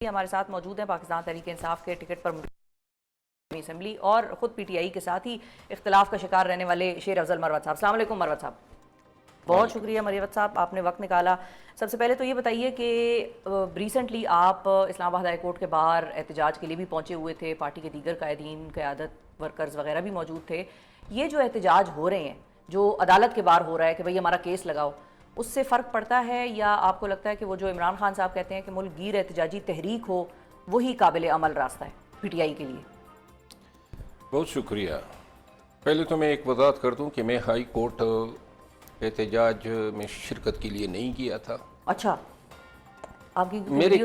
ہمارے ساتھ موجود ہیں پاکستان تحریک انصاف کے ٹکٹ پر اسمبلی اور خود پی ٹی آئی کے ساتھ ہی اختلاف کا شکار رہنے والے شیر افضل مروت صاحب. السلام علیکم مروت صاحب. بہت شکریہ مروت صاحب، آپ نے وقت نکالا. سب سے پہلے تو یہ بتائیے کہ ریسنٹلی آپ اسلام آباد ہائی کورٹ کے باہر احتجاج کے لیے بھی پہنچے ہوئے تھے، پارٹی کے دیگر قائدین، قیادت، ورکرز وغیرہ بھی موجود تھے. یہ جو احتجاج ہو رہے ہیں، جو عدالت کے باہر ہو رہا ہے کہ بھئی ہمارا کیس لگاؤ، اس سے فرق پڑتا ہے یا آپ کو لگتا ہے کہ وہ جو عمران خان صاحب کہتے ہیں کہ ملک گیر احتجاجی تحریک ہو وہی قابل عمل راستہ ہے پی ٹی آئی کے لیے؟ بہت شکریہ. پہلے تو میں ایک وضاحت کر دوں کہ میں ہائی کورٹ احتجاج میں شرکت کے لیے نہیں کیا تھا. اچھا، آپ کی میرے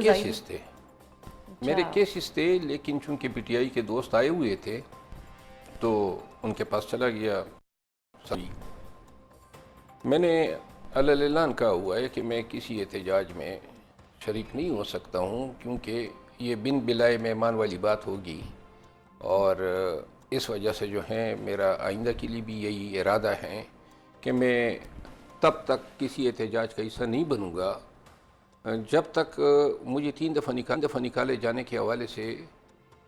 کیسز تھے لیکن چونکہ پی ٹی آئی کے دوست آئے ہوئے تھے تو ان کے پاس چلا گیا. میں نے اعلان کہا ہوا ہے کہ میں کسی احتجاج میں شریک نہیں ہو سکتا ہوں کیونکہ یہ بن بلائے مہمان والی بات ہوگی، اور اس وجہ سے جو ہے میرا آئندہ کے لیے بھی یہی ارادہ ہے کہ میں تب تک کسی احتجاج کا حصہ نہیں بنوں گا جب تک مجھے 3 دفعہ نکالے جانے کے حوالے سے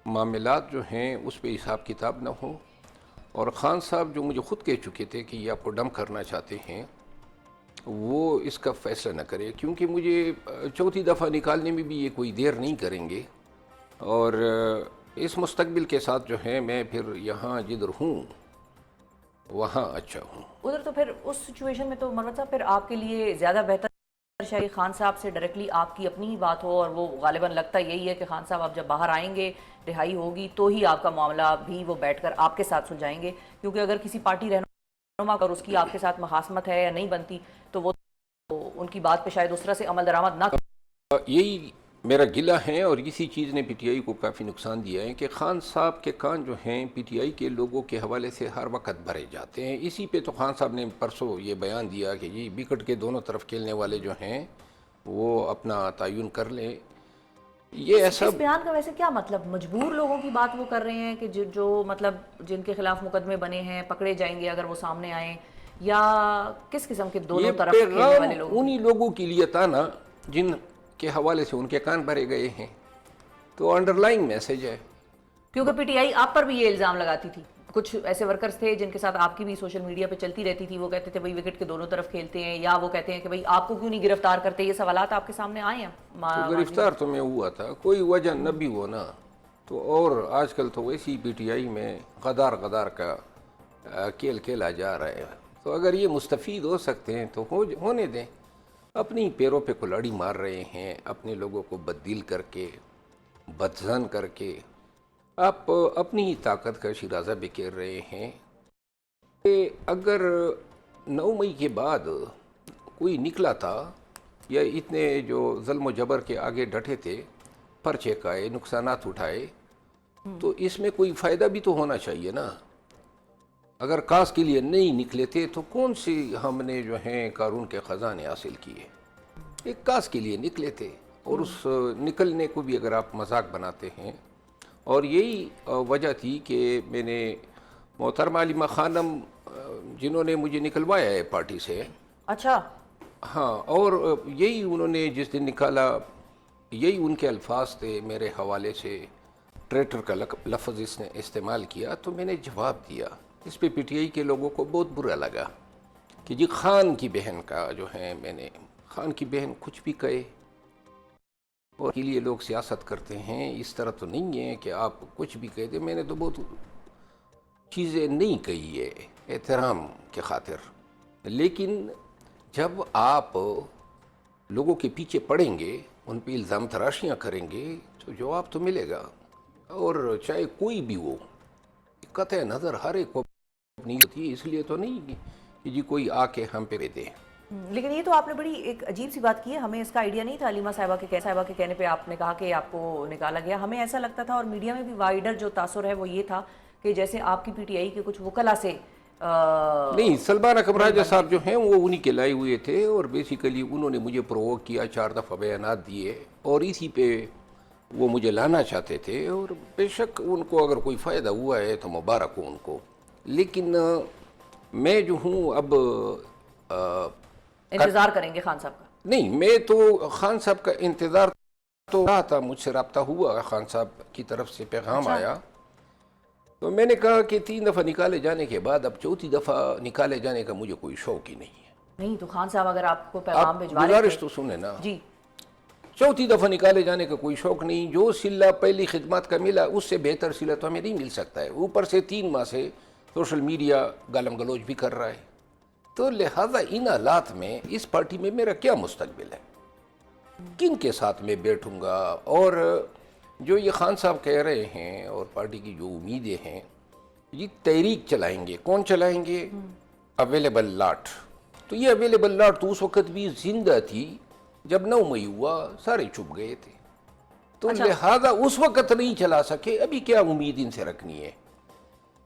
معاملات جو ہیں اس پہ حساب کتاب نہ ہو. اور خان صاحب جو مجھے خود کہہ چکے تھے کہ یہ آپ کو ڈم کرنا چاہتے ہیں، وہ اس کا فیصلہ نہ کرے کیونکہ مجھے 4تھی دفعہ نکالنے میں بھی یہ کوئی دیر نہیں کریں گے. اور اس مستقبل کے ساتھ جو ہے میں پھر یہاں جدھر ہوں وہاں اچھا ہوں. ادھر تو پھر اس سچویشن میں تو مروت صاحب پھر آپ کے لیے زیادہ بہتر شاید خان صاحب سے ڈائریکٹلی آپ کی اپنی ہی بات ہو، اور وہ غالباً لگتا یہی ہے کہ خان صاحب آپ جب باہر آئیں گے، رہائی ہوگی، تو ہی آپ کا معاملہ بھی وہ بیٹھ کر آپ کے ساتھ سلجھائیں گے. کیونکہ اگر کسی پارٹی رہنما اور اس کی آپ کے ساتھ مخاصمت ہے یا نہیں بنتی تو وہ ان کی بات پہ شاید اس طرح سے عمل درآمد نہ یہی میرا گلہ ہے. اور اسی چیز نے پی ٹی آئی کو کافی نقصان دیا ہے کہ خان صاحب کے کان جو ہیں پی ٹی آئی کے لوگوں کے حوالے سے ہر وقت بھرے جاتے ہیں. اسی پہ تو خان صاحب نے پرسوں یہ بیان دیا کہ یہ وکٹ کے دونوں طرف کھیلنے والے جو ہیں وہ اپنا تعین کر لیں. یہ ایسا اس بیان کا ویسے کیا مطلب؟ مجبور لوگوں کی بات وہ کر رہے ہیں کہ جو مطلب جن کے خلاف مقدمے بنے ہیں پکڑے جائیں گے اگر وہ سامنے آئیں، یا کس قسم کے دونوں طرف کھیلنے والے لوگ؟ انہی لوگوں کے لیے تھا نا جن کے حوالے سے ان کے کان بھرے گئے ہیں. تو انڈر لائن میسج ہے. کیونکہ پی ٹی آئی آپ پر بھی یہ الزام لگاتی تھی، کچھ ایسے ورکرز تھے جن کے ساتھ آپ کی بھی سوشل میڈیا پہ چلتی رہتی تھی، وہ کہتے تھے بھئی وکٹ کے دونوں طرف کھیلتے ہیں، یا وہ کہتے ہیں کہ بھئی آپ کو کیوں نہیں گرفتار کرتے. یہ سوالات آپ کے سامنے آئے ہیں؟ تو گرفتار تو میں ہوا تھا، کوئی وجہ نہ بھی ہو نا تو. اور آج کل تو ویسی پی ٹی آئی میں غدار کا کھیل کھیلا جا رہا ہے. تو اگر یہ مستفید ہو سکتے ہیں تو ہونے دیں. اپنی پیروں پہ کلاڑی مار رہے ہیں، اپنے لوگوں کو بددل کر کے، بدظن کر کے آپ اپنی ہی طاقت کا شیرازہ بکھیر رہے ہیں. کہ اگر 9 مئی کے بعد کوئی نکلا تھا یا اتنے جو ظلم و جبر کے آگے ڈٹے تھے، پرچے کھائے، نقصانات اٹھائے، تو اس میں کوئی فائدہ بھی تو ہونا چاہیے نا. اگر کاس کے لیے نہیں نکلے تھے تو کون سی ہم نے جو ہیں قارون کے خزانے حاصل کیے؟ ایک کاس کے لیے نکلے تھے. اور اس نکلنے کو بھی اگر آپ مذاق بناتے ہیں، اور یہی وجہ تھی کہ میں نے محترمہ علیمہ خانم جنہوں نے مجھے نکلوایا ہے پارٹی سے. اچھا. ہاں، اور یہی انہوں نے جس دن نکالا یہی ان کے الفاظ تھے میرے حوالے سے. ٹریٹر کا لفظ اس نے استعمال کیا تو میں نے جواب دیا. اس پہ پی ٹی آئی کے لوگوں کو بہت برا لگا کہ جی خان کی بہن کا جو ہے، میں نے خان کی بہن کچھ بھی کہے. اور کے لیے لوگ سیاست کرتے ہیں، اس طرح تو نہیں ہے کہ آپ کچھ بھی کہہ دیں. میں نے تو بہت چیزیں نہیں کہی ہے احترام کے خاطر، لیکن جب آپ لوگوں کے پیچھے پڑیں گے، ان پہ الزام تراشیاں کریں گے تو جواب تو ملے گا. اور چاہے کوئی بھی ہو، قطع نظر ہر ایک کو نہیں ہوتی ہے. اس لیے تو نہیں کہ جی کوئی آ کے ہم پہ دے. لیکن یہ تو آپ نے بڑی ایک عجیب سی بات کی ہے، ہمیں اس کا آئیڈیا نہیں تھا. علیمہ صاحبہ کے کہنے پہ آپ نے کہا کہ آپ کو نکالا گیا. ہمیں ایسا لگتا تھا، اور میڈیا میں بھی وائڈر جو تاثر ہے وہ یہ تھا کہ جیسے آپ کی پی ٹی آئی کے کچھ وکلا سے نہیں. سلمان اکرم راجہ صاحب جو ہیں وہ انہی کے لائے ہوئے تھے، اور بیسیکلی انہوں نے مجھے پرووک کیا، 4 دفعہ بیانات دیے، اور اسی پہ وہ مجھے لانا چاہتے تھے. اور بے شک ان کو اگر کوئی فائدہ ہوا ہے تو مبارک ہو ان کو. لیکن میں جو ہوں اب انتظار کریں گے خان صاحب کا. نہیں، میں تو خان صاحب کا انتظار تو رہا تھا، مجھ سے رابطہ ہوا، خان صاحب کی طرف سے پیغام آیا، تو میں نے کہا کہ 3 دفعہ نکالے جانے کے بعد اب 4تھی دفعہ نکالے جانے کا مجھے کوئی شوق ہی نہیں ہے۔ نہیں تو خان صاحب اگر آپ کو پیغام بھجوا رہے گزارش تھے تو سنیں نا، جی 4تھی دفعہ نکالے جانے کا کوئی شوق نہیں، جو صلہ پہلی خدمات کا ملا اس سے بہتر صلہ تو ہمیں نہیں مل سکتا ہے، اوپر سے 3 ماہ سے سوشل میڈیا گالم گلوچ بھی کر رہا ہے، تو لہٰذا ان حالات میں اس پارٹی میں میرا کیا مستقبل ہے، کن کے ساتھ میں بیٹھوں گا؟ اور جو یہ خان صاحب کہہ رہے ہیں اور پارٹی کی جو امیدیں ہیں، یہ تحریک چلائیں گے، کون چلائیں گے؟ اویلیبل لاٹ، تو یہ اویلیبل لاٹ تو اس وقت بھی زندہ تھی جب 9 مئی ہوا، سارے چھپ گئے تھے، تو لہذا اس وقت نہیں چلا سکے، ابھی کیا امید ان سے رکھنی ہے؟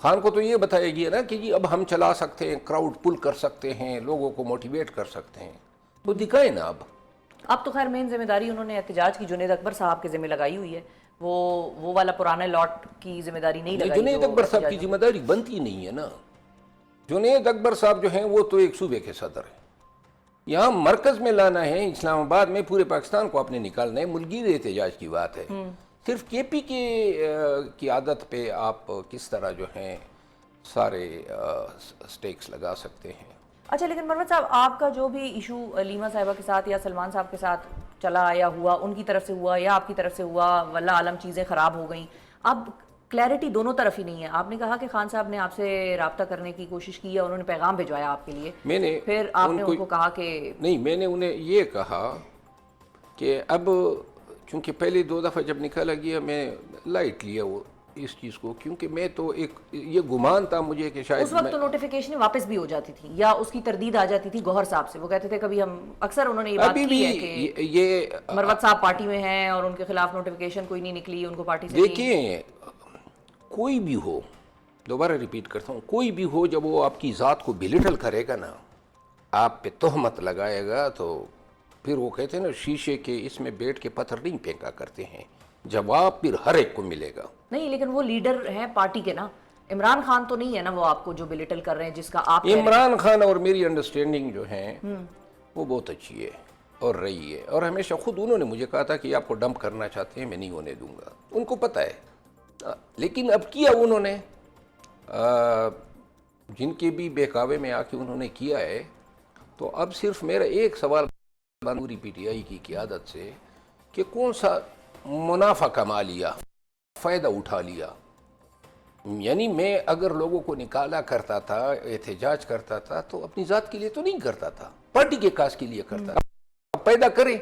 خان کو تو یہ بتایا گیا نا کہ جی اب ہم چلا سکتے ہیں، کراؤڈ پل کر سکتے ہیں، لوگوں کو موٹیویٹ کر سکتے ہیں، تو دکھائیں نا اب تو خیر مین ذمہ داری انہوں نے احتجاج کی جنید اکبر صاحب کے ذمہ لگائی ہوئی ہے، وہ والا پرانا لاٹ کی ذمہ داری نہیں لگائی۔ جنید اکبر صاحب کی ذمہ داری بنتی نہیں ہے نا، جنید اکبر صاحب جو ہیں وہ تو ایک صوبے کے صدر ہیں، یہاں مرکز میں لانا ہے، اسلام آباد میں پورے پاکستان کو اپنے نکالنا ہے، ملکگیر احتجاج کی بات ہے، صرف کے پی کی عادت پہ آپ کس طرح جو ہیں سارے سٹیکس لگا سکتے ہیں۔ اچھا لیکن مروت صاحب آپ کا جو بھی ایشو علیمہ صاحبہ کے ساتھ یا سلمان صاحب کے ساتھ چلا یا ہوا، ان کی طرف سے ہوا یا آپ کی طرف سے ہوا، واللہ عالم چیزیں خراب ہو گئیں، اب کلیئرٹی دونوں طرف ہی نہیں ہے۔ آپ نے کہا کہ خان صاحب نے آپ سے رابطہ کرنے کی کوشش کی ہے، انہوں نے پیغام بھجوایا آپ کے لیے، میں نے پھر آپ نے ان کو کہا کہ نہیں، میں نے انہیں یہ کہا کہ اب چونکہ پہلے 2 دفعہ جب نکالا گیا میں لائٹ لیا وہ اس چیز کو، کیونکہ میں تو ایک یہ گمان تھا مجھے کہ شاید اس وقت تو نوٹیفیکیشن واپس بھی ہو جاتی تھی یا اس کی تردید آ جاتی تھی گوہر صاحب سے، وہ کہتے تھے کبھی ہم اکثر انہوں نے یہ بات کی ہے کہ یہ مروت صاحب پارٹی میں ہیں اور ان کے خلاف نوٹیفیکیشن کوئی نہیں نکلی، ان کو پارٹی سے دیکھیں کوئی بھی ہو، دوبارہ ریپیٹ کرتا ہوں، کوئی بھی ہو جب وہ آپ کی ذات کو بلیٹل کرے گا نا، آپ پہ تہمت لگائے گا، تو پھر وہ کہتے ہیں نا شیشے کے اس میں بیٹھ کے پتھر نہیں پھینکا کرتے ہیں، جواب پھر ہر ایک کو ملے گا۔ نہیں لیکن وہ لیڈر ہیں پارٹی کے نا، عمران خان تو نہیں ہے نا وہ آپ کو جو بلیٹل کر رہے ہیں جس کا آپ عمران خان اور میری انڈرسٹینڈنگ جو ہیں وہ بہت اچھی ہے اور رہی ہے، اور ہمیشہ خود انہوں نے مجھے کہا تھا کہ آپ کو ڈمپ کرنا چاہتے ہیں، میں نہیں ہونے دوں گا، ان کو پتہ ہے، لیکن اب کیا انہوں نے جن کے بھی بہکاوے میں آ کے انہوں نے کیا ہے، تو اب صرف میرا ایک سوال پوری پی ٹی آئی کی قیادت سے کہ کون سا منافع کما لیا، فائدہ اٹھا لیا، یعنی میں اگر لوگوں کو نکالا کرتا تھا، احتجاج کرتا تھا تو اپنی ذات کے لیے تو نہیں کرتا تھا، پارٹی کے کاز کے لیے کرتا تھا، اب پیدا کریں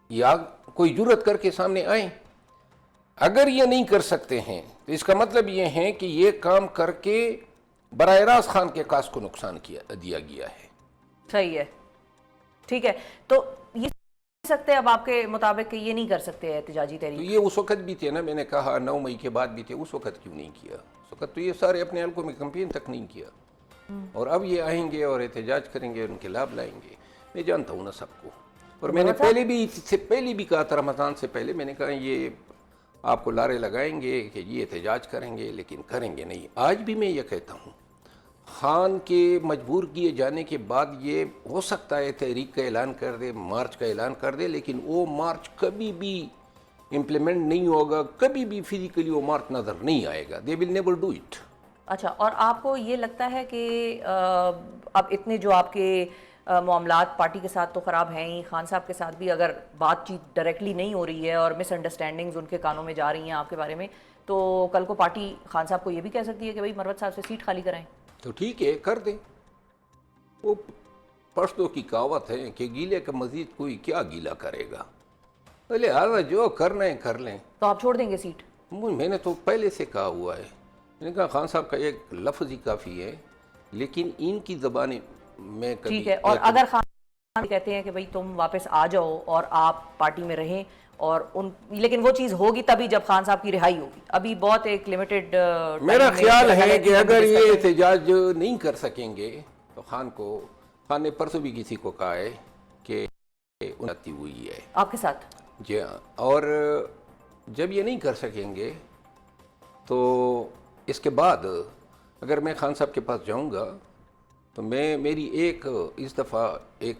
یا کوئی جرت کر کے سامنے آئیں، اگر یہ نہیں کر سکتے ہیں تو اس کا مطلب یہ ہے کہ یہ کام کر کے براہ راست خان کے کاز کو نقصان دیا گیا ہے۔ صحیح ہے، ٹھیک ہے، تو یہ سکتے اب آپ کے مطابق کہ یہ نہیں کر سکتے احتجاجی تو تحریک؟ یہ اس وقت بھی تھے نا، میں نے کہا 9 مئی کے بعد بھی تھے، اس وقت کیوں نہیں کیا؟ اس وقت تو یہ سارے اپنے حلقوں میں کمپین تک نہیں کیا، اور اب یہ آئیں گے اور احتجاج کریں گے، ان کے لابھ لائیں گے، میں جانتا ہوں نا سب کو، اور میں نے پہلے بھی کہا تھا، رمضان سے پہلے میں نے کہا یہ آپ کو لارے لگائیں گے کہ یہ احتجاج کریں گے لیکن کریں گے نہیں۔ آج بھی میں یہ کہتا ہوں، خان کے مجبور کیے جانے کے بعد یہ ہو سکتا ہے تحریک کا اعلان کر دے، مارچ کا اعلان کر دے، لیکن وہ مارچ کبھی بھی امپلیمنٹ نہیں ہوگا، کبھی بھی فزیکلی وہ مارچ نظر نہیں آئے گا، they will never do it۔ اچھا، اور آپ کو یہ لگتا ہے کہ اب اتنے جو آپ کے معاملات پارٹی کے ساتھ تو خراب ہیں ہی، خان صاحب کے ساتھ بھی اگر بات چیت ڈائریکٹلی نہیں ہو رہی ہے اور مس انڈرسٹینڈنگز ان کے کانوں میں جا رہی ہیں آپ کے بارے میں، تو کل کو پارٹی خان صاحب کو یہ بھی کہہ سکتی ہے کہ بھائی مروت صاحب سے سیٹ خالی کرائیں؟ تو ٹھیک ہے، کر دیں، وہ پرستوں کی کہاوت ہے کہ گیلے کا مزید کوئی کیا گیلا کرے گا، لہٰذا جو کرنا ہے کر لیں۔ تو آپ چھوڑ دیں گے سیٹ؟ میں نے تو پہلے سے کہا ہوا ہے، میں نے کہا خان صاحب کا ایک لفظ ہی کافی ہے، لیکن ان کی زبان میں کبھی ٹھیک ہے، اور اگر خان کہتے ہیں کہ بھائی تم واپس آ جاؤ اور آپ پارٹی میں رہیں، اور لیکن وہ چیز ہوگی تبھی جب خان صاحب کی رہائی ہوگی، ابھی بہت ایک لمیٹڈ میرا خیال ہے کہ اگر یہ احتجاج نہیں کر سکیں گے تو خان نے پرسوں بھی کسی کو کہا ہے کہ انتی ہوئی ہے آپ کے ساتھ، جی ہاں، اور جب یہ نہیں کر سکیں گے تو اس کے بعد اگر میں خان صاحب کے پاس جاؤں گا تو میری اس دفعہ ایک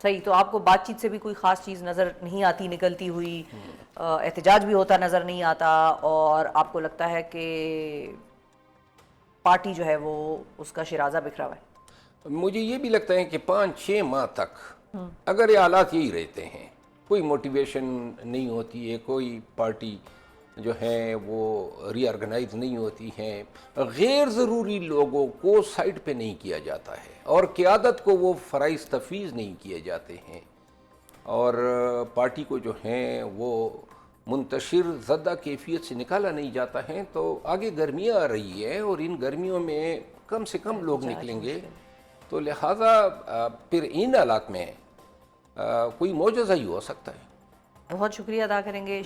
صحیح. تو آپ کو بات چیت سے بھی کوئی خاص چیز نظر نہیں آتی نکلتی ہوئی؟ احتجاج بھی ہوتا نظر نہیں آتا، اور آپ کو لگتا ہے کہ پارٹی جو ہے وہ اس کا شیرازہ بکھرا ہوا ہے؟ مجھے یہ بھی لگتا ہے کہ 5-6 ماہ تک اگر یہ حالات یہی رہتے ہیں، کوئی موٹیویشن نہیں ہوتی ہے، کوئی پارٹی جو ہے وہ ری آرگنائز نہیں ہوتی ہیں، غیر ضروری لوگوں کو سائڈ پہ نہیں کیا جاتا ہے، اور قیادت کو وہ فرائض تفویض نہیں کیے جاتے ہیں، اور پارٹی کو جو ہیں وہ منتشر زدہ کیفیت سے نکالا نہیں جاتا ہے، تو آگے گرمیاں آ رہی ہے اور ان گرمیوں میں کم سے کم لوگ نکلیں گے، تو لہٰذا پھر ان حالات میں کوئی معجزہ ہی ہو سکتا ہے. بہت شکریہ ادا کریں گے